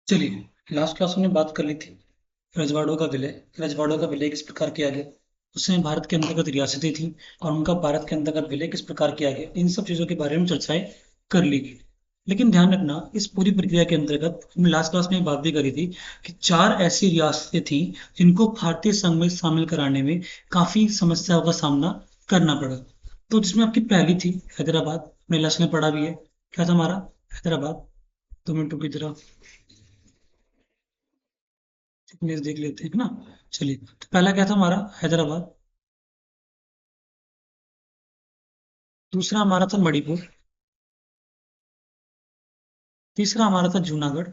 चलिए, last class में बात कर ली थी रजवाड़ों का विलय। रजवाड़ों का विलय किस प्रकार किया गया, उसमें भारत के अंतर्गत रियासतें थी और उनका भारत के अंतर्गत विलय किस प्रकार किया गया, इन सब चीज़ों के बारे में चर्चाएं कर ली गई। लेकिन ध्यान रखना, इस पूरी प्रक्रिया के अंतर्गत हमने लास्ट क्लास में बात भी करी थी कि चार ऐसी रियासतें थी जिनको भारतीय संघ में शामिल कराने में काफी समस्याओं का सामना करना पड़ा। तो जिसमें आपकी पहली थी हैदराबाद। हमने लास्ट में पढ़ा भी है, क्या था हमारा? हैदराबाद। 2 मिनटों की तरह थिकनेस देख लेते हैं, है ना। चलिए, तो पहला क्या था हमारा? हैदराबाद। दूसरा हमारा था मणिपुर। तीसरा हमारा था जूनागढ़।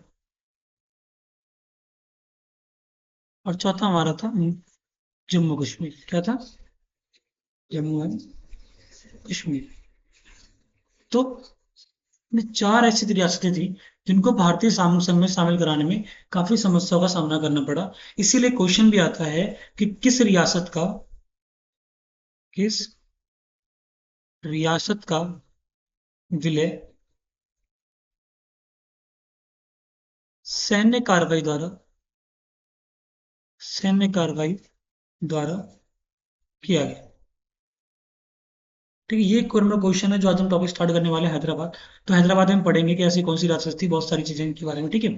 और चौथा हमारा था जम्मू कश्मीर। क्या था? जम्मू एंड कश्मीर। तो ये चार ऐसी रियासतें थी जिनको भारतीय संघ में शामिल कराने में काफी समस्याओं का सामना करना पड़ा। इसीलिए क्वेश्चन भी आता है कि किस रियासत का विलय सैन्य कार्रवाई द्वारा सैन्य कार्रवाई द्वारा किया गया। ठीक है, ये कोरोना क्वेश्चन है जो आज हम टॉपिक स्टार्ट करने वाले हैं, हैदराबाद। तो हैदराबाद में हम पढ़ेंगे कि ऐसी कौन सी रियासत थी, बहुत सारी चीजें इनके बारे में। ठीक है,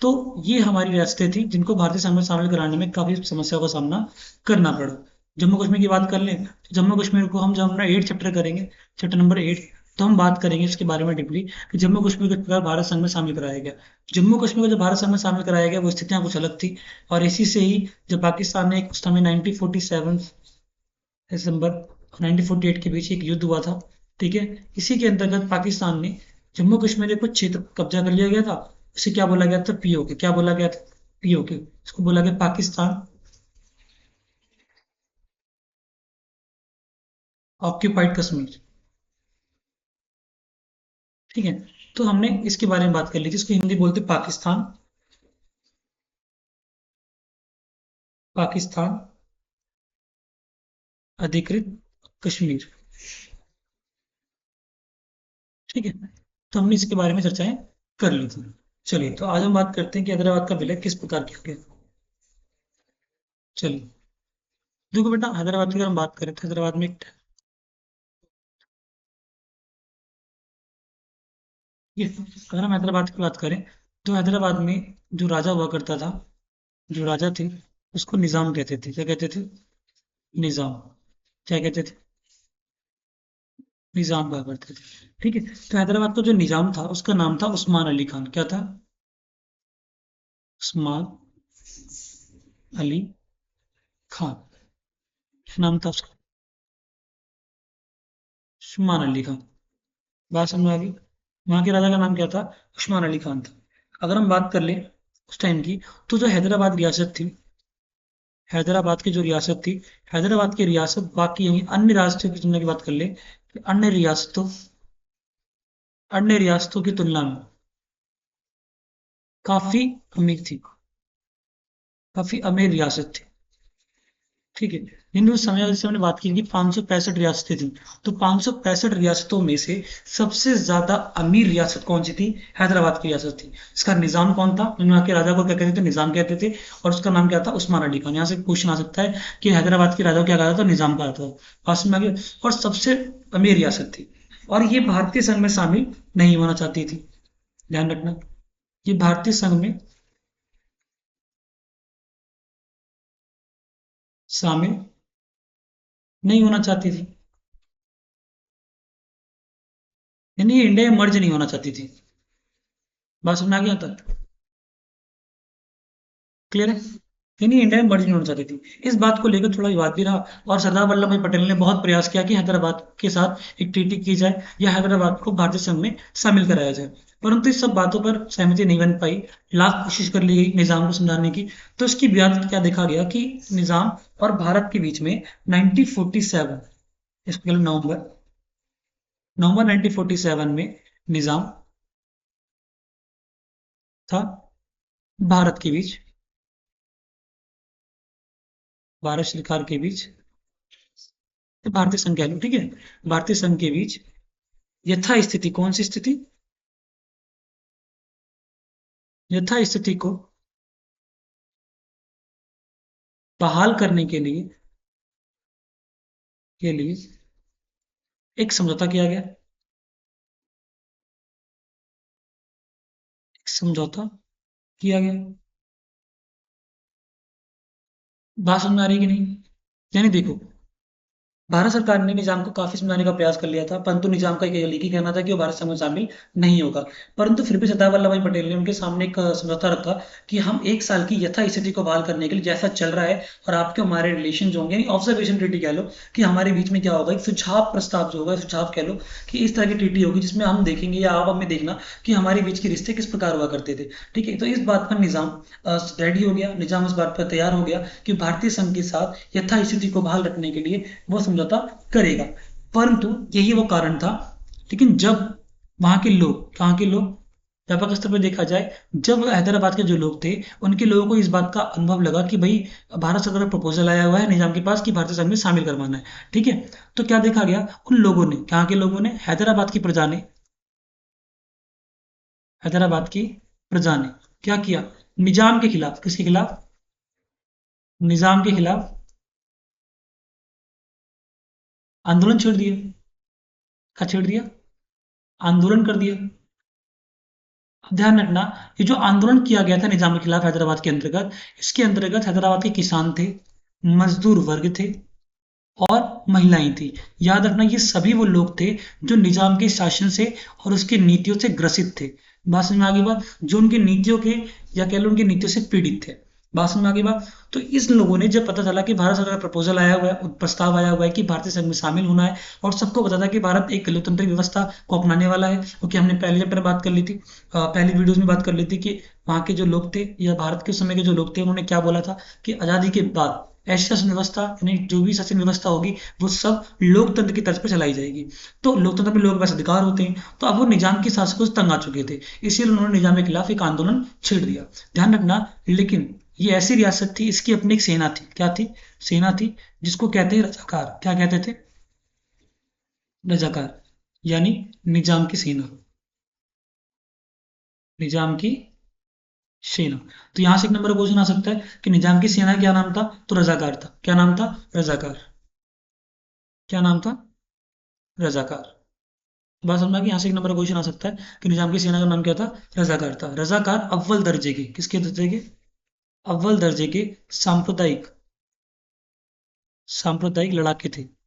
तो ये हमारी रियासतें थी जिनको भारतीय संघ में शामिल कराने में काफी समस्याओं का सामना करना पड़ा। जम्मू कश्मीर की बात कर लें तो जम्मू कश्मीर को हम जब अपना 8 चैप्टर करेंगे, चैप्टर नंबर 8, तो हम बात करेंगे इसके बारे में डीपली कि जम्मू कश्मीर को किस प्रकार भारत संघ में शामिल कराया गया। जम्मू कश्मीर को जब भारत संघ में शामिल कराया गया वो स्थितियां कुछ अलग थी। और इसी से ही जब पाकिस्तान ने उस समय 1947 दिसंबर 1948 के बीच एक युद्ध हुआ था। ठीक है, इसी के अंतर्गत पाकिस्तान ने जम्मू कश्मीर के कुछ क्षेत्र कब्जा कर लिया गया था। उसे क्या बोला गया था? पीओके। क्या बोला गया था? पीओके। इसको बोला गया पाकिस्तान ऑक्यूपाइड कश्मीर। ठीक है, तो हमने इसके बारे में बात कर ली थी। इसको हिंदी बोलते पाकिस्तान अधिकृत कश्मीर। ठीक है, तो हमने इसके बारे में चर्चाएं कर ली थी। चलिए, तो आज हम बात करते हैं कि हैदराबाद का विलय किस प्रकार किया गया। चलिए, देखो बेटा, हैदराबाद की अगर हम बात करें तो हैदराबाद में अगर हम हैदराबाद की बात करें तो हैदराबाद में जो राजा हुआ करता था, जो राजा थे, उसको निजाम कहते थे। क्या कहते थे? निजाम। क्या कहते थे? निजाम कहा करते थे। ठीक है, तो हैदराबाद का जो निजाम था उसका नाम था उस्मान अली खान। क्या था? उस्मान अली खान नाम था उसका। उस्मान अली खान। बात समझ में आ गई? वहां के राजा का नाम क्या था? उस्मान अली खान था। अगर हम बात कर लें उस टाइम की, तो जो हैदराबाद रियासत थी, हैदराबाद की जो रियासत थी, हैदराबाद की रियासत बाकी यही अन्य रियासतों की तुलना की बात कर ले कि अन्य रियासतों की तुलना में काफी अमीर थी, काफी अमीर रियासत थी। ठीक है, लेकिन उस समय जैसे हमने बात की कि 565 रियासतें थी, तो 565 रियासतों में से सबसे ज्यादा अमीर रियासत कौन सी थी? हैदराबाद की रियासत थी। इसका निजाम कौन था? वहाँ के राजा को क्या कहते थे? निजाम कहते थे। और उसका नाम क्या था? उस्मान अली खान। यहाँ से क्वेश्चन आ सकता है कि हैदराबाद के राजा को क्या कहा था? निजाम कहा था। पास में आ गया। और सबसे अमीर रियासत थी, और ये भारतीय संघ में शामिल नहीं होना चाहती थी। ध्यान रखना, ये भारतीय संघ में शामिल नहीं होना चाहती थी, यानी ये इंडिया में मर्ज नहीं होना चाहती थी। बात समझ में आ गया तक? क्लियर है? यानी इंडिया में मर्ज नहीं होना चाहती थी। इस बात को लेकर थोड़ा विवाद भी रहा, और सरदार वल्लभ भाई पटेल ने बहुत प्रयास किया कि हैदराबाद के साथ एक ट्रीटी की जाए या हैदराबाद को भारतीय संघ में शामिल कराया जाए। परंतु इस सब बातों पर सहमति नहीं बन पाई। लाख कोशिश कर ली गई निजाम को समझाने की। तो इसकी बुनियाद क्या देखा गया कि निजाम और भारत के बीच में 1947, इसको नवंबर नवंबर 1947 में निजाम था भारत के बीच, भारत सरकार के बीच, भारतीय संघ कह लो। ठीक है, भारतीय संघ के बीच यथा स्थिति, कौन सी स्थिति? यथास्थिति को बहाल करने के लिए एक समझौता किया गया। एक समझौता किया गया। बात समझ में आ रही है कि नहीं? यानी देखो, भारत सरकार ने निजाम को काफी समझाने का प्रयास कर लिया था, परंतु निजाम का एक ही कहना था कि वो भारत संघ में शामिल नहीं होगा। परंतु फिर भी सरदार वल्लभ भाई पटेल ने उनके सामने एक समझौता रखा कि हम एक साल की यथा स्थिति को बहाल करने के लिए जैसा चल रहा है और आपके हमारे रिलेशन जो होंगे, ऑब्जर्वेशन ट्रीटी कह लो, कि हमारे बीच में क्या होगा, एक सुझाव प्रस्ताव जो होगा, सुझाव कह लो, कि इस तरह की ट्रीटी होगी जिसमें हम देखेंगे या आप हमें देखना कि हमारे बीच के रिश्ते किस प्रकार हुआ करते थे। ठीक है, तो इस बात पर निजाम रेडी हो गया, निजाम इस बात पर तैयार हो गया कि भारतीय संघ के साथ यथा स्थिति को बहाल रखने के लिए वो समझौता करेगा। परंतु यही वो कारण था। लेकिन जब वहां के लोग व्यापक स्तर पर देखा जाए, जब हैदराबाद के जो लोग थे, उनके लोगों को इस बात का अनुभव लगा कि भाई भारत सरकार का प्रपोजल आया हुआ है निजाम के पास कि भारतीय संघ में शामिल करवाना है। ठीक है, तो क्या देखा गया, उन लोगों ने, कहाँ के लोगों ने, हैदराबाद की प्रजा ने, हैदराबाद की प्रजा ने क्या किया, निजाम के खिलाफ, किसके खिलाफ, निजाम के खिलाफ आंदोलन छेड़ दिया। क्या छेड़ दिया? आंदोलन कर दिया। अब ध्यान रखना, ये जो आंदोलन किया गया था निजाम के खिलाफ हैदराबाद के अंतर्गत, इसके अंतर्गत हैदराबाद के किसान थे, मजदूर वर्ग थे और महिलाएं थी। याद रखना, ये सभी वो लोग थे जो निजाम के शासन से और उसकी नीतियों से ग्रसित थे। बात समझ में आ गई बात, जो उनकी नीतियों के, या कह लो उनकी नीतियों से पीड़ित थे। बात समझ में आ गई बात। तो इस लोगों ने जब पता चला कि भारत सरकार का प्रपोजल आया हुआ है, प्रस्ताव आया हुआ है कि भारतीय संघ में शामिल होना है, और सबको पता था कि भारत एक लोकतांत्रिक व्यवस्था को अपनाने वाला है, क्योंकि हमने पहले चैप्टर में बात कर ली थी, पहली वीडियोज में बात कर ली थी कि वहाँ के जो लोग थे या भारत के उस समय के जो लोग थे, उन्होंने क्या बोला था कि आजादी के बाद ऐसी शासन व्यवस्था, यानी जो भी शासन व्यवस्था होगी, वो सब लोकतंत्र की तर्ज पर चलाई जाएगी। तो लोकतंत्र में लोगों के पास अधिकार होते हैं, तो अब वो निजाम के शासकों से तंग आ चुके थे, इसीलिए उन्होंने निजाम के खिलाफ एक आंदोलन छेड़ दिया। ध्यान रखना, लेकिन ये ऐसी रियासत थी, इसकी अपनी एक सेना थी। क्या थी? सेना थी, जिसको कहते हैं रजाकार। क्या कहते थे? रजाकार, यानी निजाम की सेना, निजाम की सेना। तो यहां से एक नंबर का क्वेश्चन आ सकता है कि निजाम की सेना क्या नाम था? तो रजाकार था। क्या नाम था? रजाकार। क्या नाम था? रजाकार। बात समझा कि यहाँ से एक नंबर का क्वेश्चन आ सकता है कि निजाम की सेना का नाम क्या था? रजाकार था। रजाकार अव्वल दर्जे के, किसके दर्जे के? अव्वल दर्जे के सांप्रदायिक, सांप्रदायिक लड़ाके थे।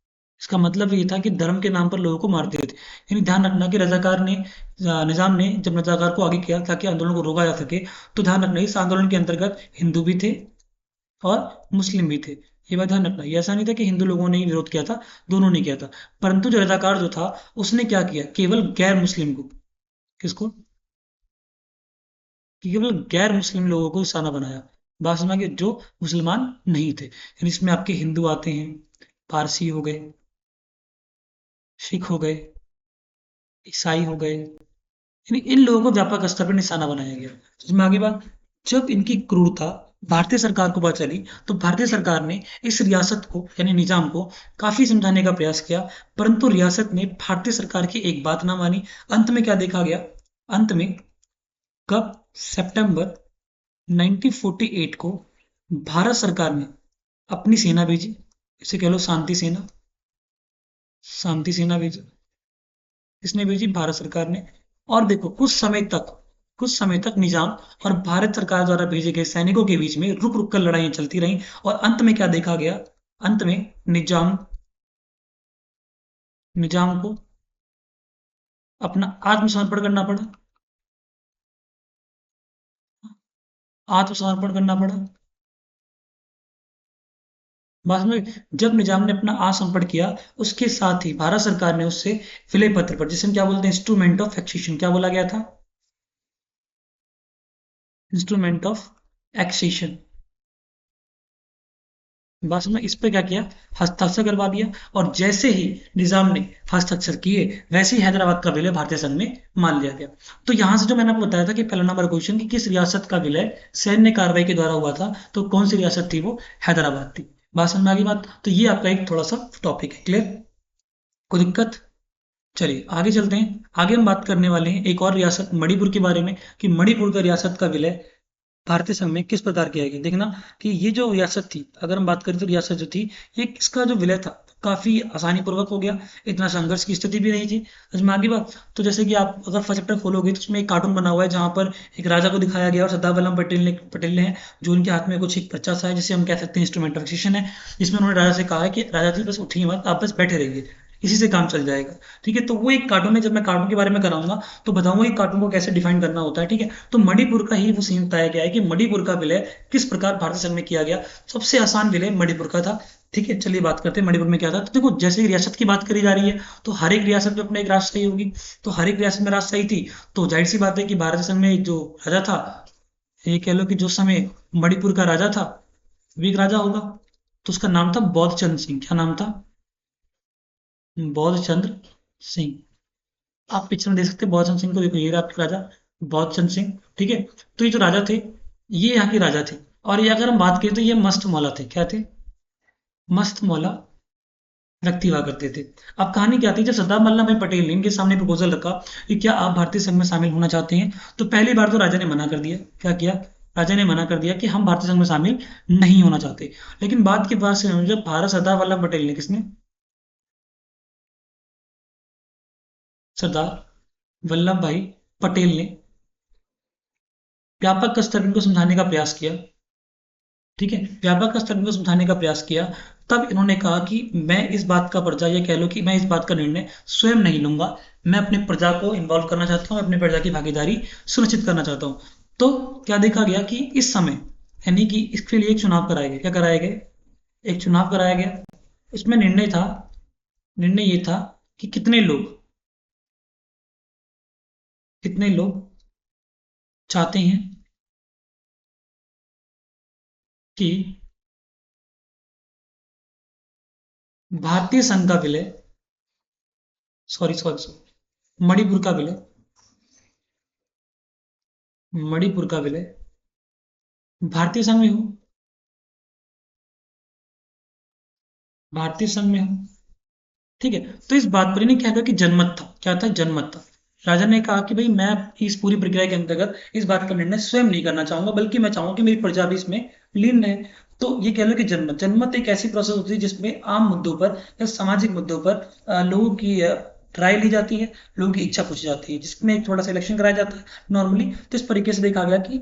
इसका मतलब ये था कि धर्म के नाम पर लोगों को मारते थे। यानी ध्यान रखना कि रजाकार ने, निजाम ने जब रजाकार को आगे किया ताकि आंदोलन को रोका जा सके, तो ध्यान रखना इस आंदोलन के अंतर्गत हिंदू भी थे और मुस्लिम भी थे। ये बात ध्यान रखना, ये ऐसा नहीं था कि हिंदू लोगों ने ही विरोध किया था, दोनों ने किया था। परंतु जो रजाकार जो था, उसने क्या किया, केवल गैर मुस्लिम को, किसको, कि केवल गैर मुस्लिम लोगों को निशाना बनाया। बात समझा कि जो मुसलमान नहीं थे, यानी इसमें आपके हिंदू आते हैं, पारसी हो गए, सिख हो गए, ईसाई हो गए, यानी इन लोगों को व्यापक स्तर पर निशाना बनाया गया। इसमें आगे बात, जब इनकी क्रूरता भारतीय सरकार को पता चली, तो भारतीय सरकार ने इस रियासत को, यानी निजाम को, काफी समझाने का प्रयास किया, परंतु रियासत ने भारतीय सरकार की एक बात ना मानी। अंत में क्या देखा गया, अंत में, कब, सितंबर 1948 को भारत सरकार ने अपनी सेना भेजी, इसे कह लो शांति सेना, शांति सेना भेजी। इसने भेजी भारत सरकार ने। और देखो, कुछ समय तक निजाम और भारत सरकार द्वारा भेजे गए सैनिकों के बीच में रुक रुक कर लड़ाइयां चलती रहीं, और अंत में क्या देखा गया, अंत में निजाम निजाम को अपना आत्मसमर्पण करना पड़ा, आत्मसमर्पण करना पड़ा। बाद में जब निजाम ने अपना आत्मसमर्पण किया, उसके साथ ही भारत सरकार ने उससे विलय पत्र पर, जिसे हम क्या बोलते हैं, इंस्ट्रूमेंट ऑफ एक्सेशन, क्या बोला गया था, इंस्ट्रूमेंट ऑफ एक्सेशन, बस में इस पे क्या किया, हस्ताक्षर करवा दिया। और जैसे ही निजाम ने हस्ताक्षर किए, वैसे ही हैदराबाद का विलय भारतीय संघ में मान लिया गया। तो यहां से जो मैंने आपको बताया था कि पहला नंबर क्वेश्चन कि किस रियासत का विलय सैन्य कार्रवाई के द्वारा हुआ था, तो कौन सी रियासत थी वो? हैदराबाद थी। बात समझ में आ गई बात। तो ये आपका एक थोड़ा सा टॉपिक है, क्लियर? कोई दिक्कत? चलिए आगे चलते हैं। आगे हम बात करने वाले हैं एक और रियासत मणिपुर के बारे में, कि मणिपुर का रियासत का विलय भारतीय संघ में किस प्रकार किया गया। देखना कि ये जो रियासत थी, अगर हम बात करें तो रियासत जो थी, ये इसका जो विलय था काफी आसानी पूर्वक हो गया, इतना संघर्ष की स्थिति भी नहीं थी। इसमें आगे बात, तो जैसे कि आप अगर फर्स्ट चैप्टर खोलोगे तो उसमें एक कार्टून बना हुआ है जहां पर एक राजा को दिखाया गया और सरदार वल्लभ पटेल ने है, जो उनके हाथ में कुछ एक बच्चा सा है जिसे हम कह सकते हैं इंस्ट्रूमेंट ऑफ एक्सेशन है, जिसमें उन्होंने राजा से कहा है कि राजा जी बस उठिए मत, आप बस बैठे रहिए, इसी से काम चल जाएगा। ठीक है, तो वो एक कार्टून है, जब मैं कार्टून के बारे में कराऊंगा तो बताऊंगा कि कार्टून को कैसे डिफाइन करना होता है। ठीक है, तो मणिपुर का ही वो सीन बताया गया है कि मणिपुर का विलय किस प्रकार भारतीय संघ में किया गया। सबसे आसान विलय मणिपुर का था। ठीक है, चलिए बात करते हैं मणिपुर में क्या था। तो देखो, जैसे ही रियासत की बात करी जा रही है, तो हर एक रियासत में अपने एक राजशाही होगी। तो हर एक रियासत में राजशाही थी, तो जाहिर सी बात है कि भारतीय संघ में जो राजा था, ये कह लो कि जो समय मणिपुर का राजा था, वो एक राजा होगा। तो उसका नाम था बौद्ध चंद्र सिंह। क्या नाम था? बौद्ध चंद्र सिंह। आप पिक्चर में देख सकते हैं बौद्ध चंद्र सिंह को, देखो ये रहा आपके राजा बौद्ध चंद्र सिंह। ठीक है, तो ये जो राजा थे, ये यहाँ के राजा थे। और ये अगर हम बात करें तो ये मस्त मौला थे। क्या थे? मस्त मौला व्यक्ति हुआ करते थे। अब कहानी क्या थी, जब सरदार वल्लभ भाई पटेल ने इनके सामने प्रपोजल रखा कि क्या आप भारतीय संघ में शामिल होना चाहते हैं, तो पहली बार तो राजा ने मना कर दिया। क्या किया? राजा ने मना कर दिया कि हम भारतीय संघ में शामिल नहीं होना चाहते। लेकिन बाद के बाद से जब भारत सरदार वल्लभ पटेल ने, किसने? सरदार वल्लभ भाई पटेल ने व्यापक स्तर पर इनको समझाने का प्रयास किया। ठीक है, व्यापक स्तर पर इनको समझाने का प्रयास किया। तब इन्होंने कहा कि मैं इस बात का पर्चा, ये कह लो कि मैं इस बात का निर्णय स्वयं नहीं लूंगा, मैं अपने प्रजा को इन्वॉल्व करना चाहता हूँ, अपने प्रजा की भागीदारी सुनिश्चित करना चाहता हूँ। तो क्या देखा गया कि इस समय, यानी कि इसके लिए एक चुनाव कराए गए। क्या कराए गए? एक चुनाव कराया गया। इसमें निर्णय ये था कि कितने लोग चाहते हैं कि भारतीय संघ का विलय, सॉरी सॉरी सॉरी, मणिपुर का विलय, मणिपुर का विलय भारतीय संघ में हो, भारतीय संघ में हो। ठीक है, तो इस बात पर इन्हें क्या था कि जनमत था। क्या था? जनमत था। राजा ने कहा कि भाई मैं इस पूरी प्रक्रिया के अंतर्गत इस बात का निर्णय स्वयं नहीं करना चाहूंगा, बल्कि मैं चाहूंगा कि मेरी प्रजा भी इसमें लीन रहे। तो ये कह लो कि जनमत, जनमत एक ऐसी प्रोसेस होती है जिसमें आम मुद्दों पर या सामाजिक मुद्दों पर लोगों की राय ली जाती है, लोगों की इच्छा पूछी जाती है, जिसमें एक थोड़ा सा इलेक्शन कराया जाता है नॉर्मली। तो इस तरीके से देखा गया कि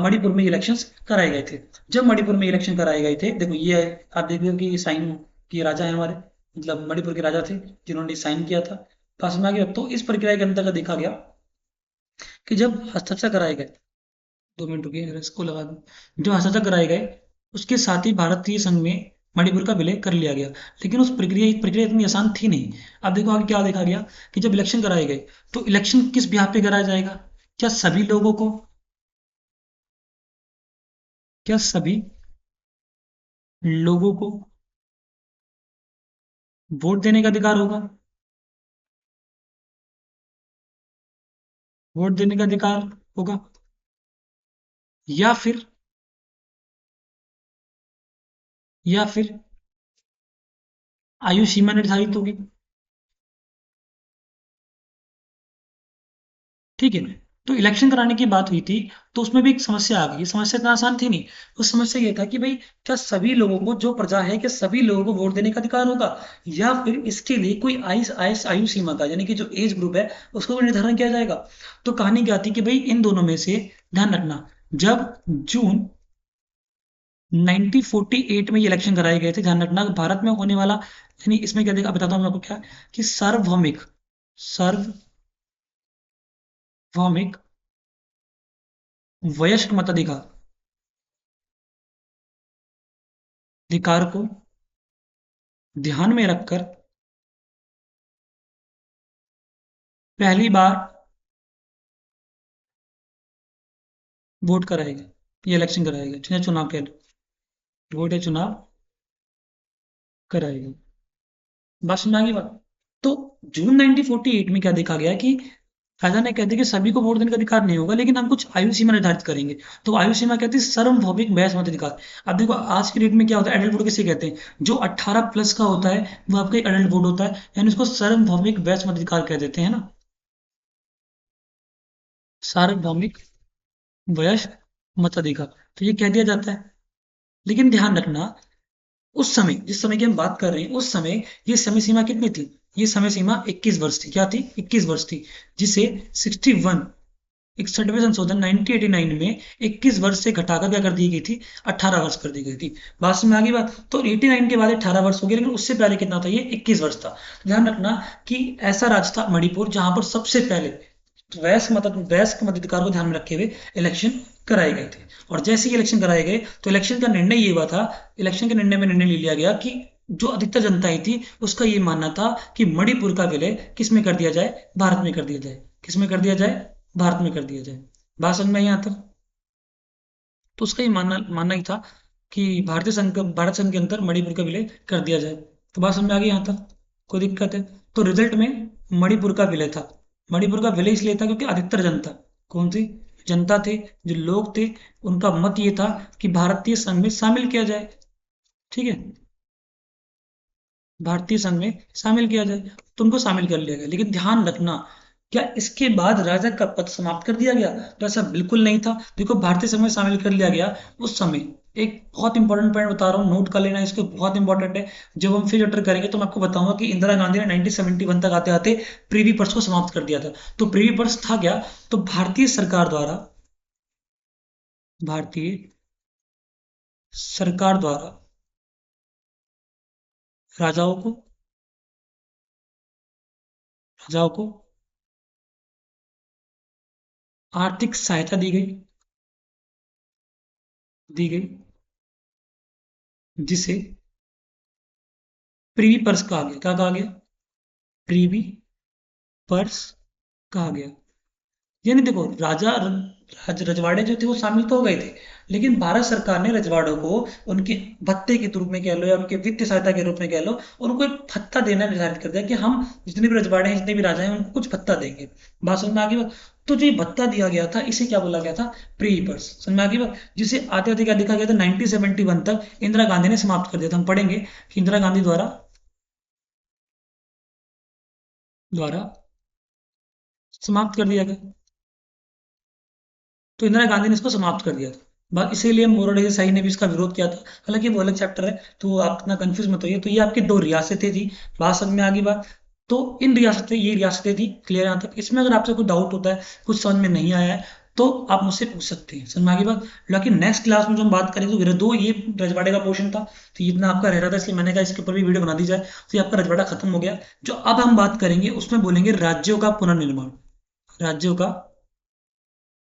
मणिपुर में इलेक्शंस कराए गए थे। जब मणिपुर में इलेक्शन कराए गए थे, देखो ये आप देख रहे हो कि साइन की राजा है हमारे, मतलब मणिपुर के राजा थे जिन्होंने साइन किया था। पास में आ गया। तो इस प्रक्रिया के अंतर्गत देखा गया कि जब हस्ताक्षर कराए गए, 2 मिनट रुकिए जरा इसको लगा दूं, जो हस्ताक्षर कराए गए उसके साथ ही भारतीय संघ में मणिपुर का विलय कर लिया गया। लेकिन उस प्रक्रिया इतनी आसान थी नहीं। अब देखो आगे क्या देखा गया कि जब इलेक्शन कराए गए, तो इलेक्शन किस बिहाफ पे कराया जाएगा? क्या सभी लोगों को, क्या सभी लोगों को वोट देने का अधिकार होगा? वोट देने का अधिकार होगा, या फिर या फिर आयु सीमा निर्धारित होगी। ठीक है, तो इलेक्शन कराने की बात हुई थी, तो उसमें भी एक समस्या आ गई। समस्या इतना आसान थी नहीं। उस समस्या ये था कि भाई क्या सभी लोगों को, जो प्रजा है, क्या सभी लोगों को वोट देने का अधिकार होगा, या फिर इसके लिए कोई आयु सीमा का, यानी कि जो एज ग्रुप है, उसको भी निर्धारण किया जाएगा। तो कहानी क्या थी कि भाई इन दोनों में से, ध्यान रखना, जब जून 1948 में ये इलेक्शन कराए गए थे, ध्यान रखना, भारत में होने वाला, यानी इसमें क्या देखा बताता हूँ मैं आपको क्या, कि सार्वभौमिक वयस्क मताधिकार अधिकार को ध्यान में रखकर पहली बार वोट कराएगा, ये इलेक्शन कराएगा, चुनाव कह लो, वोट या चुनाव कराएगा। बात समझ आ गई बात? तो जून 1948 में क्या देखा गया कि राजा ने कह दिया कि सभी को वोट देने का अधिकार नहीं होगा, लेकिन हम कुछ आयु सीमा निर्धारित करेंगे। तो आयु सीमा कहती है सार्वभौमिक बहस मत अधिकार। अब देखो आज की डेट में क्या होता है, एडल्ट वोट किसे कहते हैं, जो 18 प्लस का होता है वो आपका एक एडल्ट वोट होता है, यानी उसको सार्वभौमिक बहस मत अधिकार कह देते हैं ना, सार्वभौमिक वयस्क मताधिकार। तो ये कह दिया जाता है। लेकिन ध्यान रखना, उस समय जिस समय की हम बात कर रहे हैं उस समय ये समय सीमा कितनी थी, ये समय सीमा 21 वर्ष थी। क्या थी? 21 वर्ष थी, जिसे 61 61वें संशोधन 1989 में 21 वर्ष से घटाकर क्या कर दी गई थी, 18 वर्ष कर दी गई थी। बात समझ में आ गई बात? तो 89 के बाद 18 वर्ष हो गया, लेकिन उससे पहले कितना था, ये 21 वर्ष था। ध्यान रखना कि ऐसा राज्य था मणिपुर जहां पर सबसे पहले वयस्क मताधिकार को ध्यान में रखे हुए इलेक्शन कराए गए थे। और जैसे ही इलेक्शन कराए गए तो इलेक्शन का निर्णय ये हुआ था, इलेक्शन के निर्णय में निर्णय ले लिया गया कि जो अधिकतर जनता ही थी उसका ये मानना था कि मणिपुर का विलय किस में कर दिया जाए, भारत में कर दिया जाए। किस में कर दिया जाए? भारत में कर दिया जाए। बात समझ में आई यहाँ तक? तो उसका ये मानना मानना ही था कि भारत संघ के अंदर मणिपुर का विलय कर दिया जाए। तो बात समझ में आ गई यहाँ तक? कोई दिक्कत है? तो रिजल्ट में मणिपुर का विलय था। मणिपुर का विलय इसलिए था क्योंकि अधिकतर जनता, कौन सी जनता थे, जो लोग थे, उनका मत ये था कि भारतीय संघ में शामिल किया जाए। ठीक है, भारतीय संघ में शामिल किया जाए, तो उनको शामिल कर लिया गया। लेकिन ध्यान रखना, क्या इसके बाद राजा का पद समाप्त कर दिया गया? तो ऐसा बिल्कुल नहीं था। देखो भारतीय संघ में शामिल कर लिया गया उस समय। एक बहुत इंपॉर्टेंट पॉइंट बता रहा हूँ, नोट कर लेना इसको, बहुत इंपॉर्टेंट है। जब हम फिर चैप्टर करेंगे तो मैं आपको बताऊंगा कि इंदिरा गांधी ने 1971 तक आते आते प्रीवी पर्स को समाप्त कर दिया था। तो प्रीवी पर्स था क्या? तो भारतीय सरकार द्वारा राजाओं को राजाओं को आर्थिक सहायता दी गई, जिसे प्रीवी पर्स कहा गया। क्या कहा गया? प्रीवी पर्स कहा गया। यानी देखो रजवाड़े जो थे वो शामिल तो हो गए थे, लेकिन भारत सरकार ने रजवाड़ों को उनके भत्ते के रूप में कह लो या उनके वित्तीय सहायता के रूप में कह लो, उनको एक भत्ता देना निर्धारित कर दिया कि हम जितने भी रजवाड़े हैं, जितने भी राजा हैं, उनको कुछ भत्ता देंगे। बात समझ में आ गई बात? तो जो ये भत्ता दिया गया था इसे क्या बोला गया था? Pre purse. समझ में आ गई बात? जिसे आते आते क्या देखा गया था, 1971 तक इंदिरा गांधी ने समाप्त कर दिया था। हम पढ़ेंगे कि इंदिरा गांधी द्वारा समाप्त कर दिया गया। तो इंदिरा गांधी ने इसको समाप्त कर दिया था। इसीलिए मोरारजी देसाई ने भी इसका विरोध किया था। हालांकि वो अलग चैप्टर है, तो आप इतना कंफ्यूज मत होइए। तो ये आपकी दो रियासतें थी। बात समझ में आ गई बात? तो ये रियासतें थी। क्लियर यहाँ तक? इसमें अगर आपसे कोई डाउट होता है, कुछ समझ में नहीं आया है, तो आप मुझसे पूछ सकते हैं। समझ में आ गई बात? लेकिन नेक्स्ट क्लास में जो हम बात करेंगे तो दो ये रजवाड़े का पोर्शन था, तो ये इतना आपका रह रहा था, इसलिए मैंने कहा इसके ऊपर भी वीडियो बना दी जाए। तो ये आपका रजवाड़ा खत्म हो गया। जो अब हम बात करेंगे उसमें बोलेंगे राज्यों का पुनर्निर्माण। राज्यों का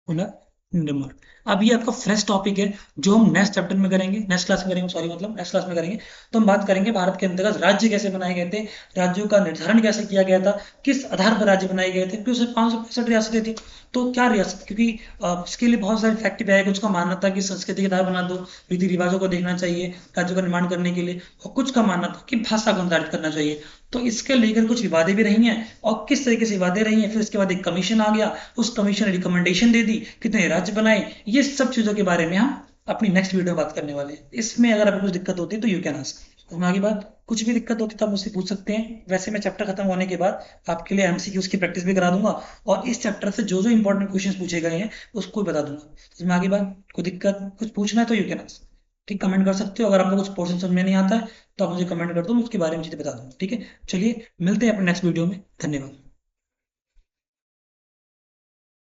पुनर्निर्माण। अब ये आपका फ्रेश टॉपिक है, जो हम नेक्स्ट चैप्टर में करेंगे, नेक्स्ट क्लास में करेंगे, सॉरी मतलब नेक्स्ट क्लास में करेंगे। तो हम बात करेंगे भारत के अंतर्गत राज्य कैसे बनाए गए थे, राज्यों का निर्धारण कैसे किया गया था, किस आधार पर राज्य बनाए गए थे, क्योंकि उसमें 565 रियासतें थी। तो क्या रियासत, क्योंकि इसके लिए बहुत सारे फैक्ट भी आए। कुछ का मानना था कि संस्कृति की आधार बना दो, रीति रिवाजों को देखना चाहिए राज्यों का निर्माण करने के लिए, और कुछ का मानना था कि भाषा को निर्धारित करना चाहिए। तो इसके लेकर कुछ विवादें भी रही हैं, और किस तरीके से विवादें रही हैं। फिर इसके बाद एक कमीशन आ गया, उस कमीशन ने रिकमेंडेशन दे दी, कितने राज्य बनाए। ये सब चीजों के बारे में हम अपनी नेक्स्ट वीडियो में बात करने वाले हैं। इसमें अगर आपको कुछ दिक्कत होती है तो यू कैन आस्क। हम आगे बात, कुछ भी दिक्कत होती है तो आप मुझसे पूछ सकते हैं। वैसे मैं चैप्टर खत्म होने के बाद आपके लिए एमसीक्यूज की प्रैक्टिस भी करा दूंगा, और इस चैप्टर से जो जो इंपॉर्टेंट क्वेश्चन पूछे गए हैं उसको भी बता दूंगा। इसमें आगे बात, कोई दिक्कत, कुछ पूछना है तो यू कैन आस्क। ठीक, कमेंट कर सकते हो। अगर आपको कुछ पोर्शन समझ में नहीं आता है तो आप मुझे कमेंट कर दो, मैं उसके बारे में चीजें बता दूंगा। ठीक है, चलिए मिलते हैं अपने नेक्स्ट वीडियो में। धन्यवाद।